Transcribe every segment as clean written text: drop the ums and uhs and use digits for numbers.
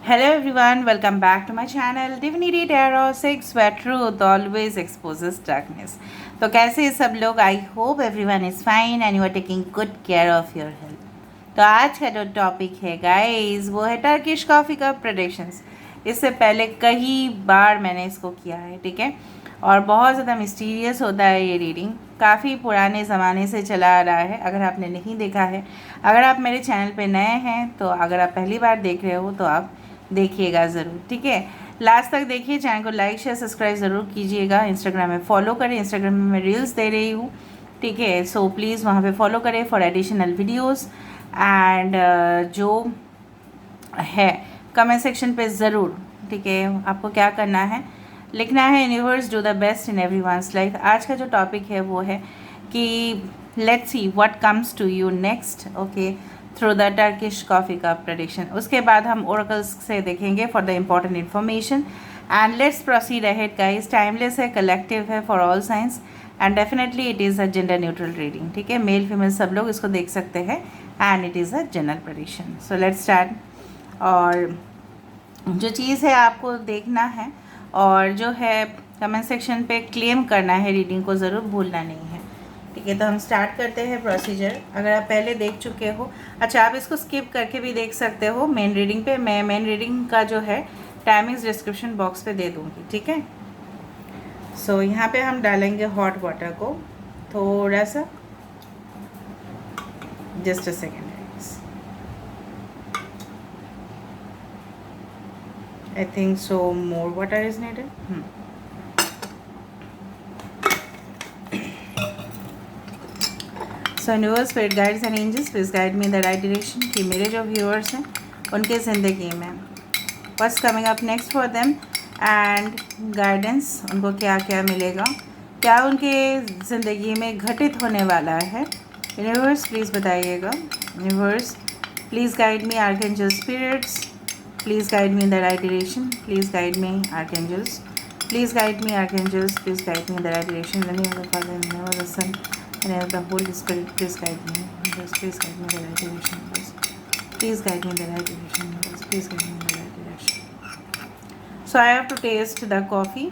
Hello everyone, welcome back to my channel Divinity Tarot 6 where truth always exposes darkness. तो कैसे हैं सब लोग? I hope everyone is fine and you are taking good care of your health. तो आज का जो topic है गाइस वो है टर्किश कॉफ़ी का प्रेडिक्शंस। इससे पहले कई बार मैंने इसको किया है, ठीक है, और बहुत ज़्यादा मिस्टीरियस होता है ये रीडिंग, काफ़ी पुराने ज़माने से चला आ रहा है। अगर आपने नहीं देखा है, अगर आप मेरे चैनल पे नए हैं, तो अगर आप पहली बार देख रहे हो तो आप देखिएगा ज़रूर, ठीक है। लास्ट तक देखिए, चैनल को लाइक शेयर सब्सक्राइब ज़रूर कीजिएगा। इंस्टाग्राम में फॉलो करें, इंस्टाग्राम में मैं रील्स दे रही हूँ, ठीक है, सो प्लीज़ वहाँ पे फॉलो करें फॉर एडिशनल वीडियोस। एंड जो है कमेंट सेक्शन पे ज़रूर, ठीक है, आपको क्या करना है, लिखना है universe do the best in everyone's life. आज का जो टॉपिक है वो है कि let's see what comes to you next, okay, through the Turkish coffee का प्रेडिक्शन। उसके बाद हम ओरेकल्स से देखेंगे for the important information. And let's proceed ahead guys. Timeless है, कलेक्टिव है for all signs and definitely it is a gender neutral reading, ठीक है, मेल फीमेल सब लोग इसको देख सकते हैं and it is a general prediction. So let's start. और जो चीज़ है आपको देखना है और जो है कमेंट सेक्शन पे क्लेम करना है, रीडिंग को ज़रूर भूलना नहीं है, ठीक है। तो हम स्टार्ट करते हैं प्रोसीजर। अगर आप पहले देख चुके हो, अच्छा, आप इसको स्किप करके भी देख सकते हो मेन रीडिंग पे। मैं मेन रीडिंग का जो है टाइमिंग्स डिस्क्रिप्शन बॉक्स पे दे दूँगी, ठीक है। सो यहाँ पे हम डालेंगे हॉट वाटर को थोड़ा सा, just a second. I think so more water is needed. So universe, spirit guides and angels, please guide me in the right direction कि मेरे जो viewers हैं उनके ज़िंदगी में what's coming up next for them and guidance, उनको क्या क्या मिलेगा, क्या उनके ज़िंदगी में घटित होने वाला है। यूनिवर्स प्लीज़ बताइएगा। Universe please guide me, archangel spirits please guide me in the right direction, please guide me archangels, please guide me archangels, please guide me in the right direction. In the name of the Father, in the name of the Son, in the name of the Holy Spirit, please guide me. Please guide me in the right direction. Please guide me in the right direction. Please guide me in the right direction. So I have to taste the coffee.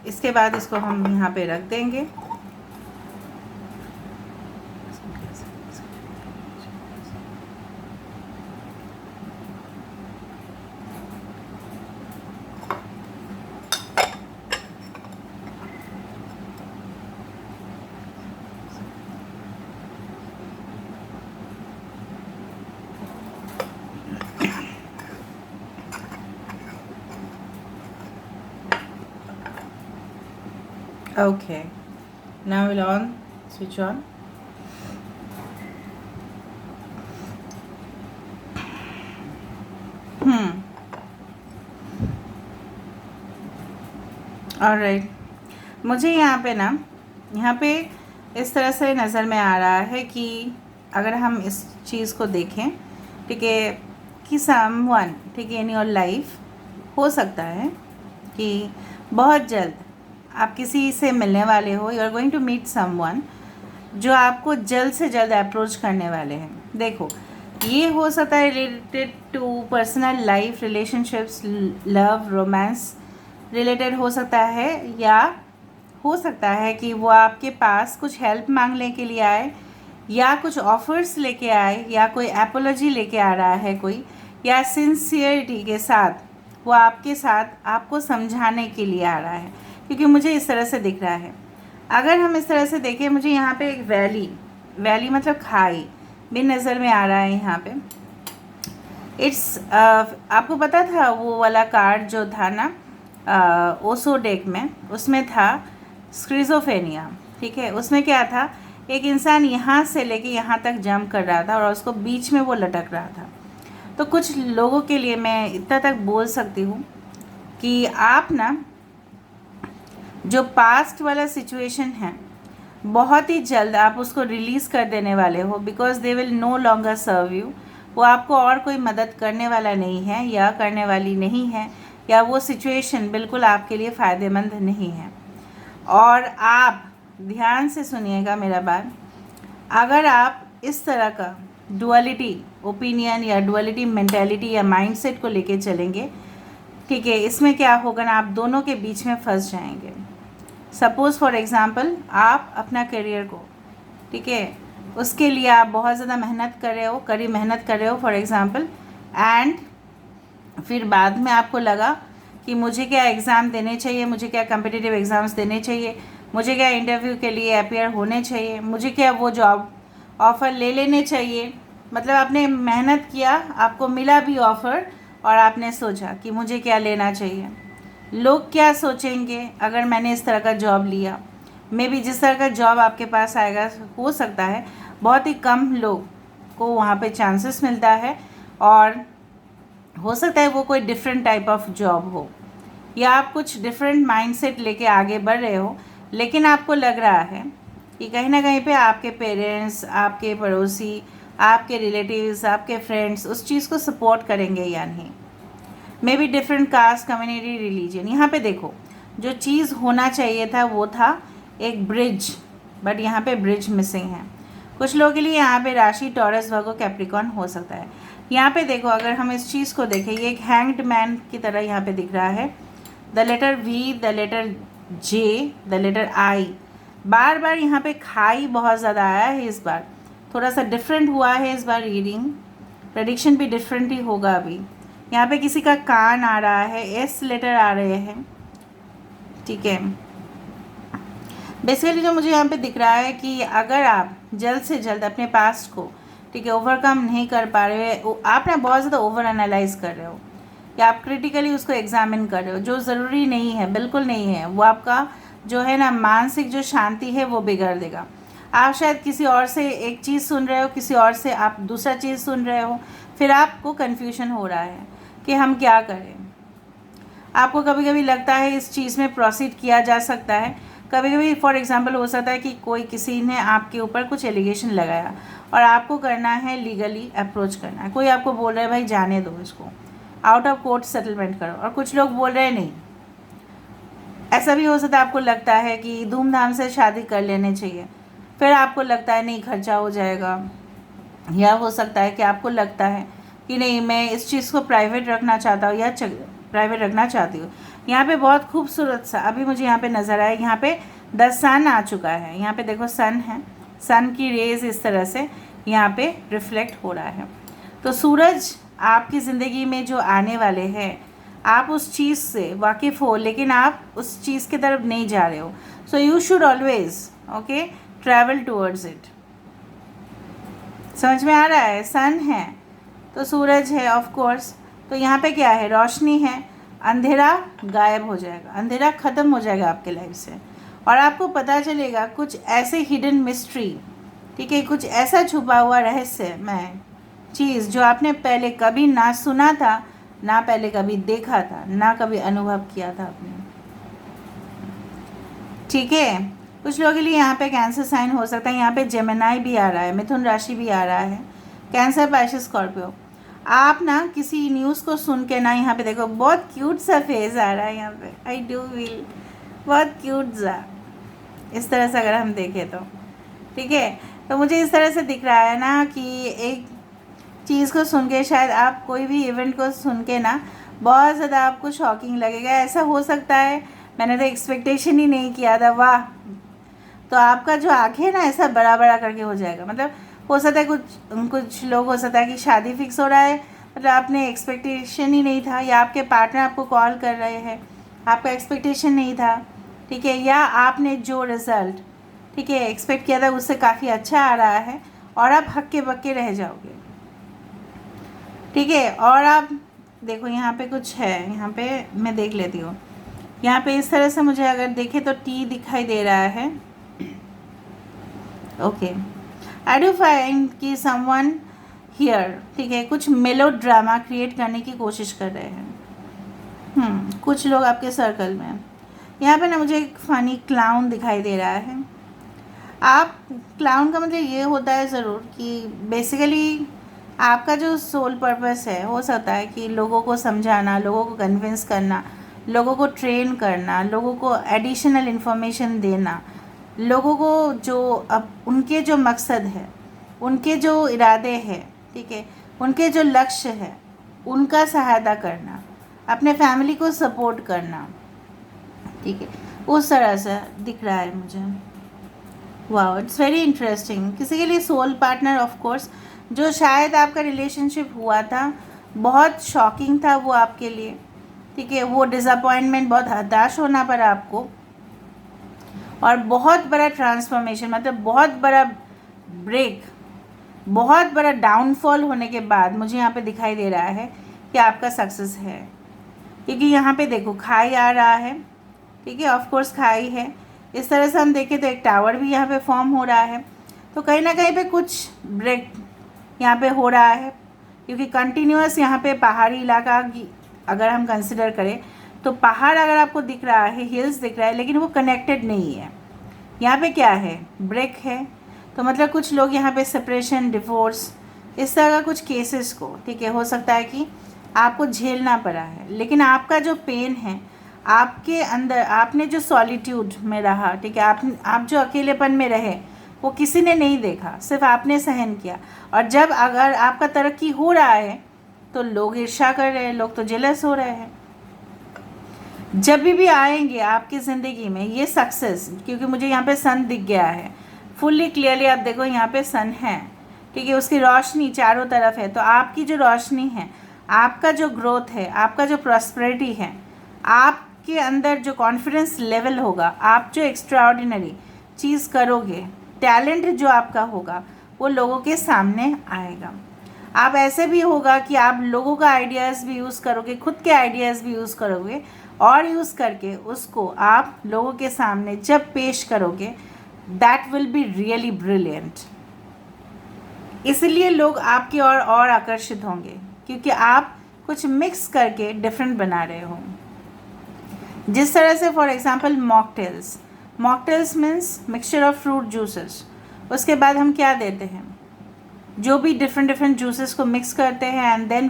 इसके बाद इसको हम यहाँ पे रख देंगे। Okay, now we'll on, switch on. Alright, मुझे यहाँ पे ना, यहाँ पे इस तरह से नज़र में आ रहा है कि अगर हम इस चीज़ को देखें, ठीक है, कि समवन, ठीक है, इन योर लाइफ हो सकता है कि बहुत जल्द आप किसी से मिलने वाले हो, you are going to meet someone जो आपको जल्द से जल्द अप्रोच करने वाले हैं। देखो, ये हो सकता है related to personal life, relationships, love, romance related हो सकता है, या हो सकता है कि वो आपके पास कुछ हेल्प मांगने के लिए आए, या कुछ ऑफर्स लेके आए, या कोई एपोलॉजी लेके आ रहा है कोई, या सिंसियरिटी के साथ वो आपके साथ आपको समझाने के लिए आ रहा है, क्योंकि मुझे इस तरह से दिख रहा है। अगर हम इस तरह से देखें, मुझे यहाँ पे एक वैली मतलब खाई भी नज़र में आ रहा है यहाँ पे। इट्स आपको पता था वो वाला कार्ड जो था ना ओसो डेक में, उसमें था स्क्रिजोफेनिया, ठीक है। उसमें क्या था, एक इंसान यहाँ से लेके यहाँ तक जंप कर रहा था और उसको बीच में वो लटक रहा था। तो कुछ लोगों के लिए मैं इतना तक बोल सकती हूँ कि आप ना जो पास्ट वाला सिचुएशन है, बहुत ही जल्द आप उसको रिलीज़ कर देने वाले हो, because they will no longer serve you. वो आपको और कोई मदद करने वाला नहीं है या करने वाली नहीं है, या वो सिचुएशन बिल्कुल आपके लिए फ़ायदेमंद नहीं है। और आप ध्यान से सुनिएगा मेरा बात, अगर आप इस तरह का डुअलिटी ओपिनियन या डुअलिटी मेंटालिटी या माइंडसेट को लेके चलेंगे, ठीक है, इसमें क्या होगा ना, आप दोनों के बीच में फंस जाएंगे। सपोज़ फॉर एग्ज़ाम्पल आप अपना करियर को, ठीक है, उसके लिए आप बहुत ज़्यादा मेहनत कर रहे हो, कड़ी मेहनत कर रहे हो फॉर एग्ज़ाम्पल, एंड फिर बाद में आपको लगा कि मुझे क्या एग्ज़ाम देने चाहिए, मुझे क्या कम्पिटिटिव एग्ज़ाम्स देने चाहिए, मुझे क्या इंटरव्यू के लिए अपियर होने चाहिए, मुझे क्या वो जॉब ऑफ़र ले लेने चाहिए। मतलब आपने मेहनत किया, आपको मिला भी ऑफ़र, और आपने सोचा कि मुझे क्या लेना चाहिए, लोग क्या सोचेंगे अगर मैंने इस तरह का जॉब लिया। मे बी जिस तरह का जॉब आपके पास आएगा, हो सकता है बहुत ही कम लोग को वहाँ पे चांसेस मिलता है, और हो सकता है वो कोई डिफरेंट टाइप ऑफ जॉब हो, या आप कुछ डिफरेंट माइंडसेट लेके आगे बढ़ रहे हो, लेकिन आपको लग रहा है कि कहीं ना कहीं पे आपके पेरेंट्स, आपके पड़ोसी, आपके रिलेटिव्स, आपके फ्रेंड्स उस चीज़ को सपोर्ट करेंगे या नहीं। May be different caste, community, religion. यहाँ पे देखो, जो चीज़ होना चाहिए था वो था एक ब्रिज, बट यहाँ पे ब्रिज मिसिंग है। कुछ लोगों के लिए यहाँ पे राशि टॉरस, वर्गो, कैप्रिकॉर्न हो सकता है। यहाँ पे देखो, अगर हम इस चीज़ को देखें, ये एक हैंग्ड मैन की तरह यहाँ पे दिख रहा है। The letter V, the letter J, the letter I, बार बार यहाँ पे खाई बहुत ज़्यादा आया है। इस बार थोड़ा सा डिफरेंट हुआ है, इस बार रीडिंग प्रेडिक्शन भी डिफरेंट ही होगा। अभी यहाँ पे किसी का कान आ रहा है, एस लेटर आ रहे हैं, ठीक है। बेसिकली जो मुझे यहाँ पे दिख रहा है कि अगर आप जल्द से जल्द अपने पास्ट को, ठीक है, ओवरकम नहीं कर पा रहे हो, आप ना बहुत ज़्यादा ओवर एनालाइज कर रहे हो, या आप क्रिटिकली उसको एग्जामिन कर रहे हो, जो ज़रूरी नहीं है, बिल्कुल नहीं है। वो आपका जो है ना मानसिक जो शांति है वो बिगाड़ देगा। आप शायद किसी और से एक चीज़ सुन रहे हो, किसी और से आप दूसरा चीज़ सुन रहे हो, फिर आपको कन्फ्यूजन हो रहा है कि हम क्या करें। आपको कभी कभी लगता है इस चीज़ में प्रोसीड किया जा सकता है। कभी कभी फॉर एग्जांपल हो सकता है कि कोई किसी ने आपके ऊपर कुछ एलिगेशन लगाया और आपको करना है लीगली अप्रोच करना है। कोई आपको बोल रहा है भाई जाने दो इसको, आउट ऑफ कोर्ट सेटलमेंट करो, और कुछ लोग बोल रहे हैं नहीं। ऐसा भी हो सकता है आपको लगता है कि धूमधाम से शादी कर लेने चाहिए, फिर आपको लगता है नहीं खर्चा हो जाएगा, या हो सकता है कि आपको लगता है कि नहीं मैं इस चीज़ को प्राइवेट रखना चाहता हूँ या प्राइवेट रखना चाहती हूँ। यहाँ पे बहुत खूबसूरत सा अभी मुझे यहाँ पे नज़र आया, यहाँ पे द सन आ चुका है। यहाँ पे देखो सन है, सन की रेज इस तरह से यहाँ पे रिफ्लेक्ट हो रहा है। तो सूरज आपकी ज़िंदगी में जो आने वाले हैं, आप उस चीज़ से वाकिफ़ हो, लेकिन आप उस चीज़ की तरफ नहीं जा रहे हो। सो you should always okay travel towards it. समझ में आ रहा है? सन है तो सूरज है ऑफ कोर्स। तो यहाँ पे क्या है? रोशनी है। अंधेरा गायब हो जाएगा, अंधेरा ख़त्म हो जाएगा आपके लाइफ से, और आपको पता चलेगा कुछ ऐसे हिडन मिस्ट्री, ठीक है, कुछ ऐसा छुपा हुआ रहस्यमय चीज़ जो आपने पहले कभी ना सुना था, ना पहले कभी देखा था, ना कभी अनुभव किया था आपने, ठीक है। कुछ लोगों के लिए यहाँ पे कैंसर साइन हो सकता है। यहाँ पे जेमिनाई भी आ रहा है, मिथुन राशि भी आ रहा है, कैंसर, पाइसेस, स्कॉर्पियो। आप ना किसी न्यूज़ को सुन के ना, यहाँ पे देखो बहुत क्यूट सा फेस आ रहा है यहाँ पे, आई डू फील बहुत क्यूट सा, इस तरह से अगर हम देखें तो, ठीक है। तो मुझे इस तरह से दिख रहा है ना कि एक चीज़ को सुन के, शायद आप कोई भी इवेंट को सुन के ना बहुत ज़्यादा आपको शॉकिंग लगेगा। ऐसा हो सकता है मैंने तो एक्सपेक्टेशन ही नहीं किया था, वाह। तो आपका जो आँखें ना ऐसा बड़ा बड़ा करके हो जाएगा। मतलब हो सकता है कुछ लोग, हो सकता है कि शादी फिक्स हो रहा है, मतलब आपने एक्सपेक्टेशन ही नहीं था, या आपके पार्टनर आपको कॉल कर रहे हैं, आपका एक्सपेक्टेशन नहीं था, ठीक है, या आपने जो रिज़ल्ट, ठीक है, एक्सपेक्ट किया था उससे काफ़ी अच्छा आ रहा है, और आप हक्के बक्के रह जाओगे, ठीक है। और आप देखो यहाँ पे कुछ है, यहाँ पे मैं देख लेती हूँ। यहाँ पे इस तरह से मुझे अगर देखे तो टी दिखाई दे रहा है, ओके। आई डू फाइंड कि समवन हियर, ठीक है, कुछ मेलो ड्रामा क्रिएट करने की कोशिश कर रहे हैं। कुछ लोग आपके सर्कल में। यहाँ पे ना मुझे एक फ़नी क्लाउन दिखाई दे रहा है। आप क्लाउन का मतलब ये होता है ज़रूर कि बेसिकली आपका जो सोल पर्पस है, हो सकता है कि लोगों को समझाना, लोगों को कन्विंस करना, लोगों को ट्रेन करना, लोगों को एडिशनल इन्फॉर्मेशन देना, लोगों को जो अब उनके जो मकसद है, उनके जो इरादे हैं, ठीक है, उनके जो लक्ष्य है उनका सहायता करना, अपने फैमिली को सपोर्ट करना, ठीक है, उस तरह से दिख रहा है मुझे। Wow, it's very interesting. किसी के लिए सोल पार्टनर ऑफ कोर्स, जो शायद आपका रिलेशनशिप हुआ था बहुत शॉकिंग था वो आपके लिए, ठीक है, वो डिसअपॉइंटमेंट, बहुत हताश होना पड़ा आपको, और बहुत बड़ा ट्रांसफॉर्मेशन, मतलब बहुत बड़ा ब्रेक, बहुत बड़ा डाउनफॉल होने के बाद मुझे यहाँ पे दिखाई दे रहा है कि आपका सक्सेस है। क्योंकि यहाँ पे देखो खाई आ रहा है, ठीक है, ऑफ कोर्स खाई है। इस तरह से हम देखें तो एक टावर भी यहाँ पे फॉर्म हो रहा है। तो कहीं ना कहीं पे कुछ ब्रेक यहाँ पे हो रहा है, क्योंकि कंटिन्यूअस यहाँ पे पहाड़ी इलाका की अगर हम कंसिडर करें तो पहाड़ अगर आपको दिख रहा है, हिल्स दिख रहा है, लेकिन वो कनेक्टेड नहीं है। यहाँ पे क्या है, ब्रेक है। तो मतलब कुछ लोग यहाँ पे सेपरेशन, डिवोर्स, इस तरह का कुछ केसेस को, ठीक है, हो सकता है कि आपको झेलना पड़ा है। लेकिन आपका जो पेन है आपके अंदर, आपने जो सॉलिट्यूड में रहा, ठीक है, आप जो अकेलेपन में रहे, वो किसी ने नहीं देखा, सिर्फ आपने सहन किया। और जब अगर आपका तरक्की हो रहा है तो लोग ईर्ष्या कर रहे हैं, लोग तो जेलस हो रहे हैं। जब भी आएंगे आपकी ज़िंदगी में ये सक्सेस, क्योंकि मुझे यहाँ पे सन दिख गया है फुल्ली क्लियरली, आप देखो यहाँ पे सन है, ठीक है, उसकी रोशनी चारों तरफ है। तो आपकी जो रोशनी है, आपका जो ग्रोथ है, आपका जो प्रॉस्पेरिटी है, आपके अंदर जो कॉन्फिडेंस लेवल होगा, आप जो एक्स्ट्राऑर्डिनरी चीज़ करोगे, टैलेंट जो आपका होगा, वो लोगों के सामने आएगा। आप ऐसे भी होगा कि आप लोगों का आइडियाज़ भी यूज़ करोगे, खुद के आइडियाज़ भी यूज़ करोगे, और यूज़ करके उसको आप लोगों के सामने जब पेश करोगे, that will be really brilliant. इसलिए लोग आपकी ओर और आकर्षित होंगे, क्योंकि आप कुछ मिक्स करके डिफरेंट बना रहे हो। जिस तरह से for example mocktails means mixture of fruit juices. उसके बाद हम क्या देते हैं, जो भी डिफरेंट जूसेस को मिक्स करते हैं, and then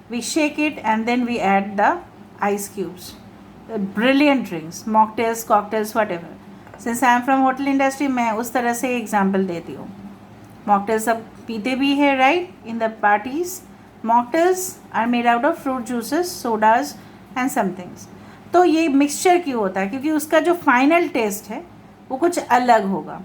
we shake it, and then we add the ice cubes, brilliant drinks, mocktails, cocktails, whatever. Since I am from hotel industry, मैं उस तरह से एग्जाम्पल देती हूँ। mocktails सब पीते भी है, right, in the parties. mocktails are made out of fruit juices, sodas and some things. तो ये मिक्सचर क्यों होता है, क्योंकि उसका जो फाइनल टेस्ट है वो कुछ अलग होगा।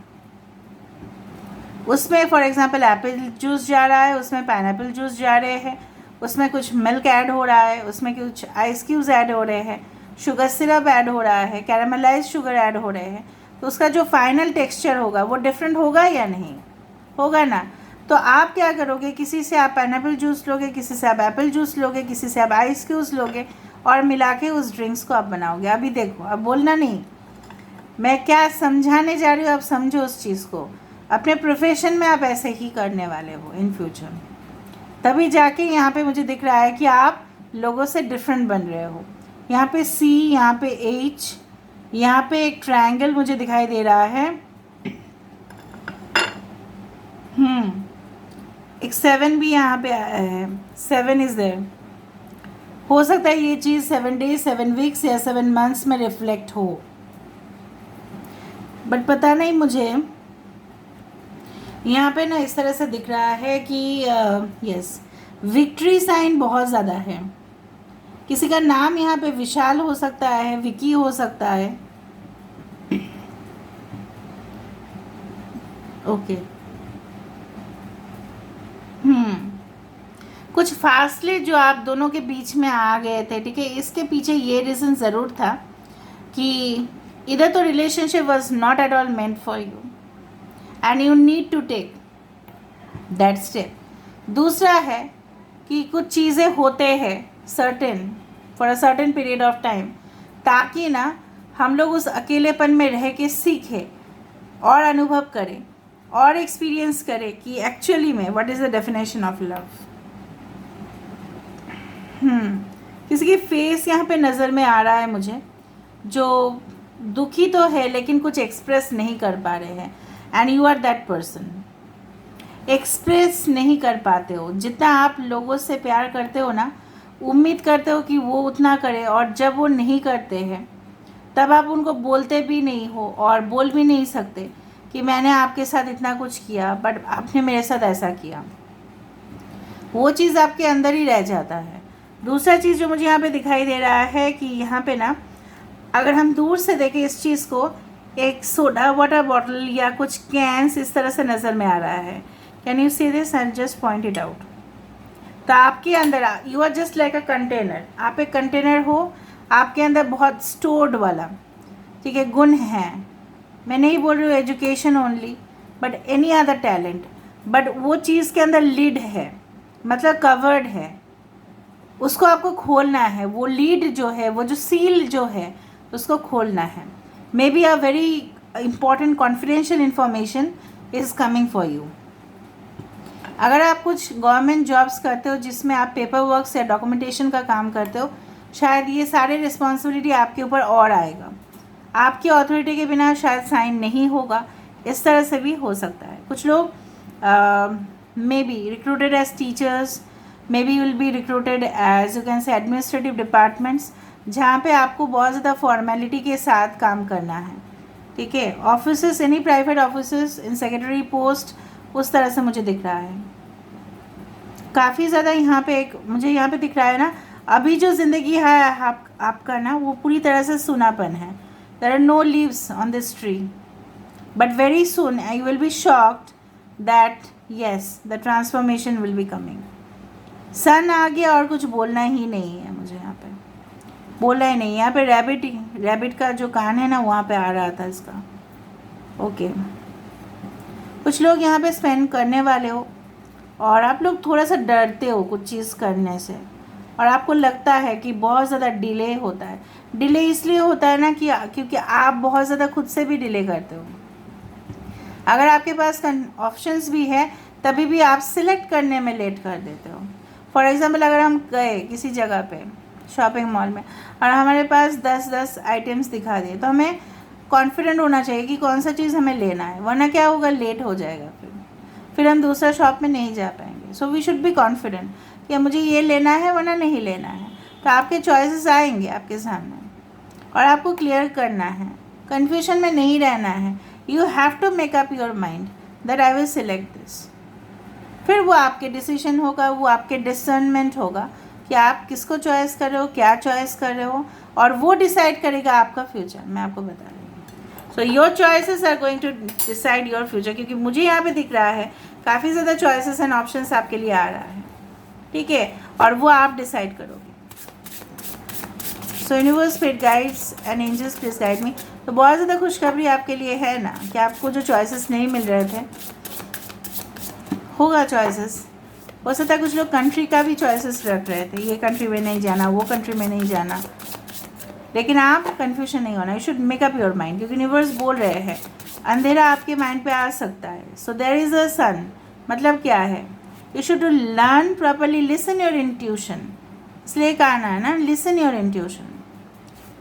उसमें फॉर एग्जांपल एप्पल जूस जा रहा है, उसमें पाइनएप्पल जूस जा रहे हैं, उसमें कुछ मिल्क ऐड हो रहा है, उसमें कुछ आइस क्यूब्स ऐड हो रहे हैं, शुगर सिरप ऐड हो रहा है, कैरामलाइज शुगर ऐड हो रहे हैं। तो उसका जो फाइनल टेक्सचर होगा वो डिफरेंट होगा या नहीं होगा ना। तो आप क्या करोगे, किसी से आप पाइनएप्पल जूस लोगे, किसी से आप एप्पल जूस लोगे, किसी से आप आइस क्यूब्स लोगे, और मिला के उस ड्रिंक्स को आप बनाओगे। अभी देखो, अब बोलना नहीं, मैं क्या समझाने जा रही हूँ, आप समझो उस चीज़ को। अपने प्रोफेशन में आप ऐसे ही करने वाले हो इन फ्यूचर, तभी जाके यहाँ पे मुझे दिख रहा है कि आप लोगों से डिफरेंट बन रहे हो। यहाँ पे C, यहाँ पे H, यहाँ पे एक ट्रायंगल मुझे दिखाई दे रहा है, एक 7 भी यहाँ पे आया है, 7 इज़ देयर। हो सकता है ये चीज़ 7 डेज, 7 वीक्स या 7 मंथ्स में रिफ्लेक्ट हो, बट पता नहीं मुझे। यहाँ पे ना इस तरह से दिख रहा है कि यस, विक्ट्री साइन बहुत ज़्यादा है। किसी का नाम यहाँ पे विशाल हो सकता है, विकी हो सकता है, ओके। कुछ फासले जो आप दोनों के बीच में आ गए थे, ठीक है, इसके पीछे ये रीज़न ज़रूर था कि इधर तो relationship was not at all meant for you and you need to take that step. दूसरा है कि कुछ चीज़ें होते हैं certain for a certain period of time, ताकि ना हम लोग उस अकेलेपन में रह के सीखें और अनुभव करें और एक्सपीरियंस करें कि एक्चुअली में what is the definition of love. किसी की फेस यहाँ पे नज़र में आ रहा है मुझे, जो दुखी तो है लेकिन कुछ एक्सप्रेस नहीं कर पा रहे हैं, and you are that person. Express नहीं कर पाते हो, जितना आप लोगों से प्यार करते हो ना, उम्मीद करते हो कि वो उतना करे, और जब वो नहीं करते हैं तब आप उनको बोलते भी नहीं हो और बोल भी नहीं सकते कि मैंने आपके साथ इतना कुछ किया बट आपने मेरे साथ ऐसा किया। वो चीज़ आपके अंदर ही रह जाता है। दूसरा चीज़ जो मुझे यहाँ पे दिखाई दे रहा है कि यहाँ पे ना अगर हम दूर से देखें इस चीज़ को, एक सोडा वाटर बॉटल या कुछ कैंस इस तरह से नज़र में आ रहा है। Can you see this? And just point it out. तो आपके अंदर you are just like a container. आप एक कंटेनर हो, आपके अंदर बहुत स्टोर्ड वाला, ठीक है, गुण है। मैं नहीं बोल रही हूँ education only, but any other talent, but वो चीज़ के अंदर लीड है, मतलब कवर्ड है, उसको आपको खोलना है। वो लीड जो है, वो जो सील जो है, उसको खोलना है। May be a very important confidential information is coming for you. अगर आप कुछ गवर्नमेंट जॉब्स करते हो जिसमें आप पेपर वर्क या डॉक्यूमेंटेशन का काम करते हो, शायद ये सारे रिस्पॉन्सिबिलिटी आपके ऊपर और आएगा। आपकी अथॉरिटी के बिना शायद साइन नहीं होगा, इस तरह से भी हो सकता है। कुछ लोग may be recruited as teachers, may be will be recruited as you can say administrative departments, जहाँ पे आपको बहुत ज़्यादा फॉर्मेलिटी के साथ काम करना है, ठीक है। ऑफिसेस, एनी प्राइवेट ऑफिसेस, इन सेक्रेटरी पोस्ट, उस तरह से मुझे दिख रहा है। काफ़ी ज़्यादा यहाँ पे एक मुझे यहाँ पे दिख रहा है ना, अभी जो ज़िंदगी है आपका ना, वो पूरी तरह से सूनापन है। There are no leaves on this tree, but very soon you will be shocked that yes the transformation will be coming. Sun आ गया और कुछ बोलना ही नहीं है मुझे यहाँ पे, बोला ही नहीं। यहाँ पे रैबिट का जो कान है ना, वहाँ पे आ रहा था इसका। ओके, कुछ लोग यहाँ पे स्पेंड करने वाले हो और आप लोग थोड़ा सा डरते हो कुछ चीज़ करने से, और आपको लगता है कि बहुत ज़्यादा डिले होता है। डिले इसलिए होता है ना कि क्योंकि आप बहुत ज़्यादा खुद से भी डिले करते हो। अगर आपके पास ऑप्शंस भी है, तभी भी आप सिलेक्ट करने में लेट कर देते हो। फॉर एग्ज़ाम्पल, अगर हम गए किसी जगह पे शॉपिंग मॉल में और हमारे पास 10 आइटम्स दिखा दिए, तो हमें कॉन्फिडेंट होना चाहिए कि कौन सा चीज़ हमें लेना है, वरना क्या होगा, लेट हो जाएगा, फिर हम दूसरा शॉप में नहीं जा पाएंगे। So we should be confident कि मुझे ये लेना है वरना नहीं लेना है। तो आपके चॉइसेस आएंगे आपके सामने और आपको क्लियर करना है, कन्फ्यूजन में नहीं रहना है। You have to make up your mind that I will select this. फिर वो आपके डिसीजन होगा, वो आपके डिसर्नमेंट होगा कि आप किसको चॉइस कर रहे हो, क्या चॉइस कर रहे हो, और वो डिसाइड करेगा आपका फ्यूचर। मैं आपको बता रही हूँ। So your choices are going to decide your future, क्योंकि मुझे यहाँ पे दिख रहा है काफ़ी ज़्यादा चॉइसेस एंड ऑप्शंस आपके लिए आ रहा है, ठीक है, और वो आप डिसाइड करोगे। So universe, spirit guides and angels please guide me. तो बहुत ज़्यादा खुशखबरी आपके लिए है ना कि आपको जो चॉइसेस नहीं मिल रहे थे, होगा चॉइसेस। हो सकता है कुछ लोग कंट्री का भी चॉइसेस रख रहे थे, ये कंट्री में नहीं जाना, वो कंट्री में नहीं जाना, लेकिन आप कन्फ्यूजन नहीं होना। You should make up your mind, क्योंकि यूनिवर्स बोल रहे हैं अंधेरा आपके माइंड पे आ सकता है। सो देयर इज़ अ सन, मतलब क्या है, you should to learn properly, listen your intuition. इसलिए कहना है ना, listen your intuition.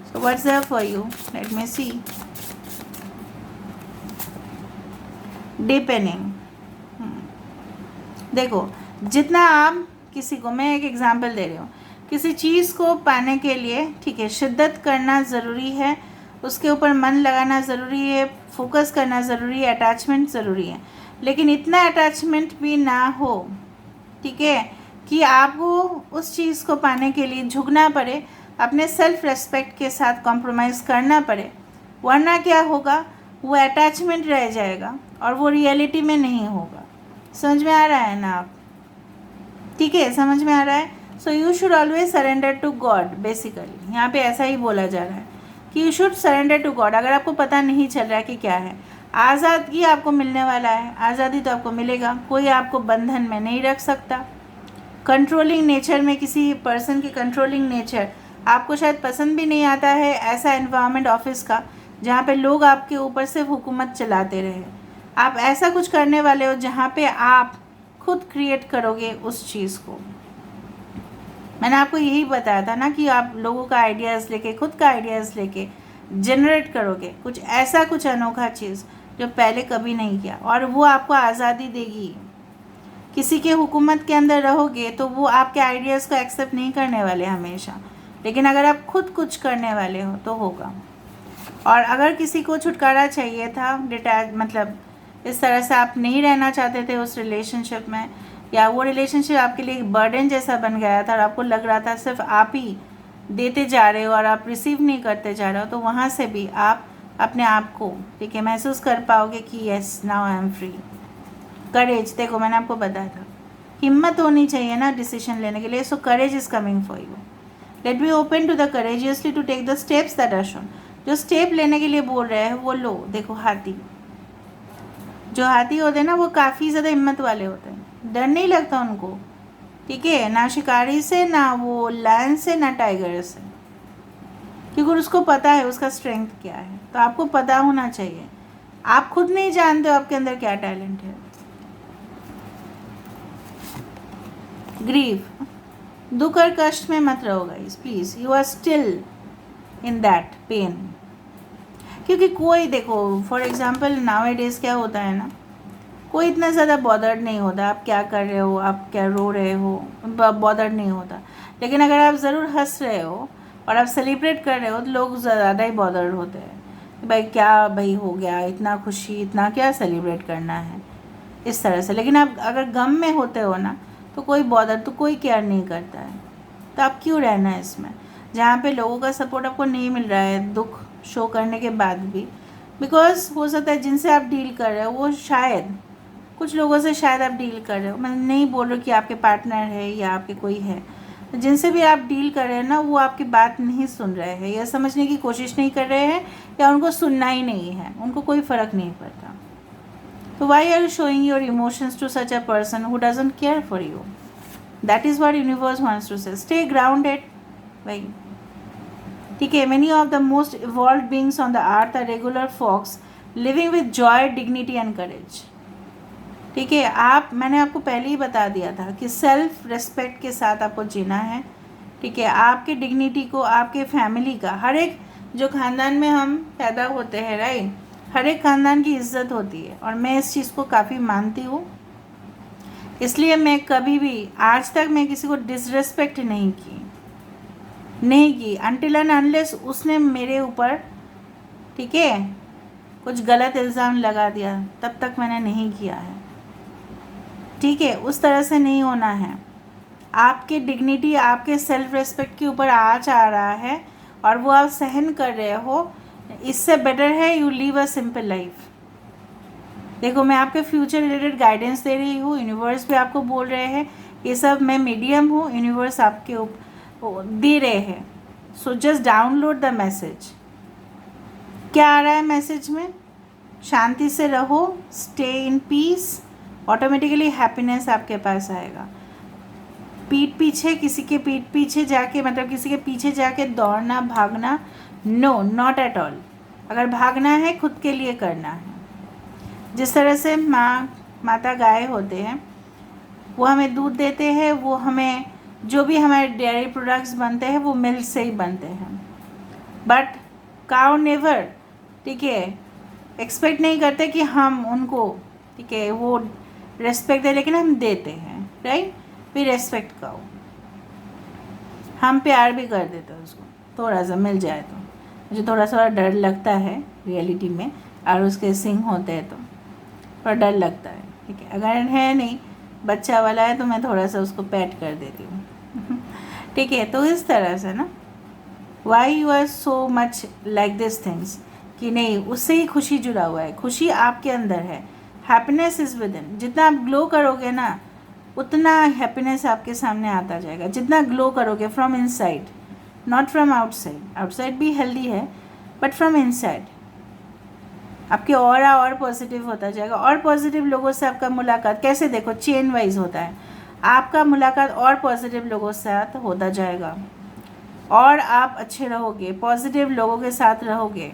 So what's there for you, let me see. Depending, देखो, जितना आप किसी को, मैं एक एग्जांपल दे रही हूँ, किसी चीज़ को पाने के लिए, ठीक है, शिद्दत करना ज़रूरी है, उसके ऊपर मन लगाना ज़रूरी है, फोकस करना ज़रूरी है, अटैचमेंट ज़रूरी है, लेकिन इतना अटैचमेंट भी ना हो, ठीक है, कि आपको उस चीज़ को पाने के लिए झुकना पड़े, अपने सेल्फ रेस्पेक्ट के साथ कॉम्प्रोमाइज़ करना पड़े, वरना क्या होगा, वो अटैचमेंट रह जाएगा और वो रियलिटी में नहीं होगा। समझ में आ रहा है ना आप, ठीक है, समझ में आ रहा है। So you should always surrender to God. Basically यहाँ पे ऐसा ही बोला जा रहा है कि you should surrender to God. अगर आपको पता नहीं चल रहा है कि क्या है, आज़ादी आपको मिलने वाला है, आज़ादी तो आपको मिलेगा, कोई आपको बंधन में नहीं रख सकता। कंट्रोलिंग नेचर में, किसी पर्सन की कंट्रोलिंग नेचर आपको शायद पसंद भी नहीं आता है, ऐसा एनवायरनमेंट ऑफिस का जहाँ पे लोग आपके ऊपर से हुकूमत चलाते रहे। आप ऐसा कुछ करने वाले हो जहाँ पे आप खुद क्रिएट करोगे उस चीज़ को। मैंने आपको यही बताया था ना कि आप लोगों का आइडियाज़ लेके, खुद का आइडियाज़ लेके जनरेट करोगे कुछ ऐसा, कुछ अनोखा चीज़ जो पहले कभी नहीं किया, और वो आपको आज़ादी देगी। किसी के हुकूमत के अंदर रहोगे तो वो आपके आइडियाज़ को एक्सेप्ट नहीं करने वाले हमेशा, लेकिन अगर आप खुद कुछ करने वाले हो तो होगा। और अगर किसी को छुटकारा चाहिए था, डिटैच, मतलब इस तरह से आप नहीं रहना चाहते थे उस रिलेशनशिप में, या वो रिलेशनशिप आपके लिए एक बर्डन जैसा बन गया था और आपको लग रहा था सिर्फ आप ही देते जा रहे हो और आप रिसीव नहीं करते जा रहे हो, तो वहाँ से भी आप अपने आप को, ठीक है, महसूस कर पाओगे कि yes now I am free. Courage, देखो मैंने आपको बताया था, हिम्मत होनी चाहिए ना डिसीजन लेने के लिए। So courage is coming for you. Let be open to the courageously to take the steps that are shown. जो स्टेप लेने के लिए बोल रहे हैं वो लो। देखो हाथी, जो हाथी होते हैं ना वो काफ़ी ज़्यादा हिम्मत वाले होते हैं, डर नहीं लगता उनको, ठीक है, ना शिकारी से, ना वो लायन से, ना टाइगर से, क्योंकि उसको पता है उसका स्ट्रेंथ क्या है। तो आपको पता होना चाहिए, आप खुद नहीं जानते हो आपके अंदर क्या टैलेंट है। ग्रीफ, दुख और कष्ट में मत रहो guys please, you are still in that pain. क्योंकि कोई, देखो फॉर एग्जांपल नाउ डेज क्या होता है ना, कोई इतना ज़्यादा बॉदर्ड नहीं होता आप क्या कर रहे हो, आप क्या रो रहे हो, बॉदर्ड नहीं होता। लेकिन अगर आप ज़रूर हंस रहे हो और आप सेलिब्रेट कर रहे हो तो लोग ज़्यादा ही बॉदर्ड होते हैं कि भाई क्या भाई हो गया, इतना खुशी, इतना क्या सेलिब्रेट करना है, इस तरह से। लेकिन आप अगर गम में होते हो ना तो कोई बॉदर, तो कोई केयर नहीं करता है। तो आप क्यों रहना है इसमें जहाँ पे लोगों का सपोर्ट आपको नहीं मिल रहा है दुख शो करने के बाद भी। बिकॉज हो सकता है जिनसे आप डील कर रहे हो वो शायद, कुछ लोगों से शायद आप डील कर रहे हो, मैं नहीं बोल रही कि आपके पार्टनर है या आपके कोई है, तो जिनसे भी आप डील कर रहे हैं ना वो आपकी बात नहीं सुन रहे हैं या समझने की कोशिश नहीं कर रहे हैं या उनको सुनना ही नहीं है, उनको कोई फ़र्क नहीं पड़ता। तो why are you showing your emotions to such a person who doesn't care for you? That is what universe wants to say, stay grounded भाई, ठीक है। Many of the most evolve beings on the earth are regular folks living with joy, dignity and courage, ठीक है। आप, मैंने आपको पहले ही बता दिया था कि सेल्फ रिस्पेक्ट के साथ आपको जीना है, ठीक है। आपके डिग्निटी को, आपके फैमिली का, हर एक जो ख़ानदान में हम पैदा होते हैं राइट, हर एक ख़ानदान की इज्जत होती है और मैं इस चीज़ को काफ़ी मानती हूँ। इसलिए मैं कभी भी आज तक मैं किसी को डिसरिस्पेक्ट नहीं की अनटिल एंड अनलेस उसने मेरे ऊपर, ठीक है, कुछ गलत इल्ज़ाम लगा दिया, तब तक मैंने नहीं किया है, ठीक है। उस तरह से नहीं होना है। आपके डिग्निटी, आपके सेल्फ रिस्पेक्ट के ऊपर आँच आ रहा है और वो आप सहन कर रहे हो, इससे बेटर है you leave a simple life. देखो मैं आपके फ्यूचर रिलेटेड गाइडेंस दे रही हूँ, यूनिवर्स भी आपको बोल रहे हैं, ये सब मैं मीडियम हूँ, यूनिवर्स आपके दे रहे हैं। So just download the message. क्या आ रहा है मैसेज में? शांति से रहो, stay in peace, automatically happiness आपके पास आएगा। पीठ पीछे, किसी के पीठ पीछे जाके, मतलब किसी के पीछे जाके दौड़ना, भागना, नो नॉट एट ऑल। अगर भागना है खुद के लिए करना है। जिस तरह से माता गाय होते हैं, वो हमें दूध देते हैं, वो हमें जो भी हमारे डेयरी प्रोडक्ट्स बनते हैं वो मिल्क से ही बनते हैं। बट काउ नेवर, ठीक है, एक्सपेक्ट नहीं करते कि हम उनको, ठीक है, वो रेस्पेक्ट दे, लेकिन हम देते हैं राइट। वी रेस्पेक्ट काउ, हम प्यार भी कर देते हैं उसको, थोड़ा सा मिल जाए तो। मुझे थोड़ा सा डर लगता है रियलिटी में, और उसके सिंग होते हैं तो थोड़ा डर लगता है, ठीक है। अगर है नहीं, बच्चा वाला है, तो मैं थोड़ा सा उसको पैट कर देती हूँ ठीक है। तो इस तरह से ना, why you are so much like this things, कि नहीं उससे ही खुशी जुड़ा हुआ है, खुशी आपके अंदर है, हैप्पीनेस इज़ विद इन। जितना आप ग्लो करोगे ना उतना हैप्पीनेस आपके सामने आता जाएगा, जितना ग्लो करोगे from inside, not from outside. Outside भी हेल्दी है बट फ्रॉम इनसाइड आपके ऑरा और पॉजिटिव होता जाएगा। और पॉजिटिव लोगों से आपका मुलाकात कैसे, देखो चेन वाइज होता है, आपका मुलाकात और पॉजिटिव लोगों के साथ होता जाएगा और आप अच्छे रहोगे, पॉजिटिव लोगों के साथ रहोगे,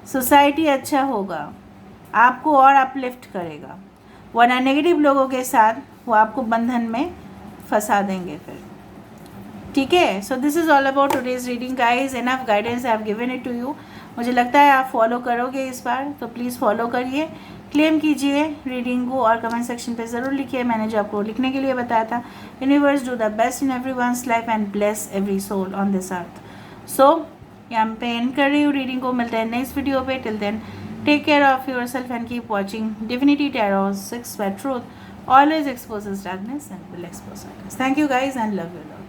सोसाइटी अच्छा होगा, आपको और अपलिफ्ट करेगा। वरना नेगेटिव लोगों के साथ वो आपको बंधन में फंसा देंगे फिर, ठीक है। So this is all about today's reading guys, enough guidance I have given it to you. मुझे लगता है आप फॉलो करोगे इस बार, तो प्लीज़ फॉलो करिए, क्लेम कीजिए रीडिंग को और कमेंट सेक्शन पे ज़रूर लिखिए। मैंने जो आपको लिखने के लिए बताया था, universe do the best in everyone's life and bless every soul on this earth. So यहाँ पे एंड कर रही हूँ रीडिंग को, मिलते हैं नेक्स्ट वीडियो पे। Till then take care of yourself and keep watching divinity tarot 6 truth always exposes darkness and will expose darkness. Thank you guys and love you all.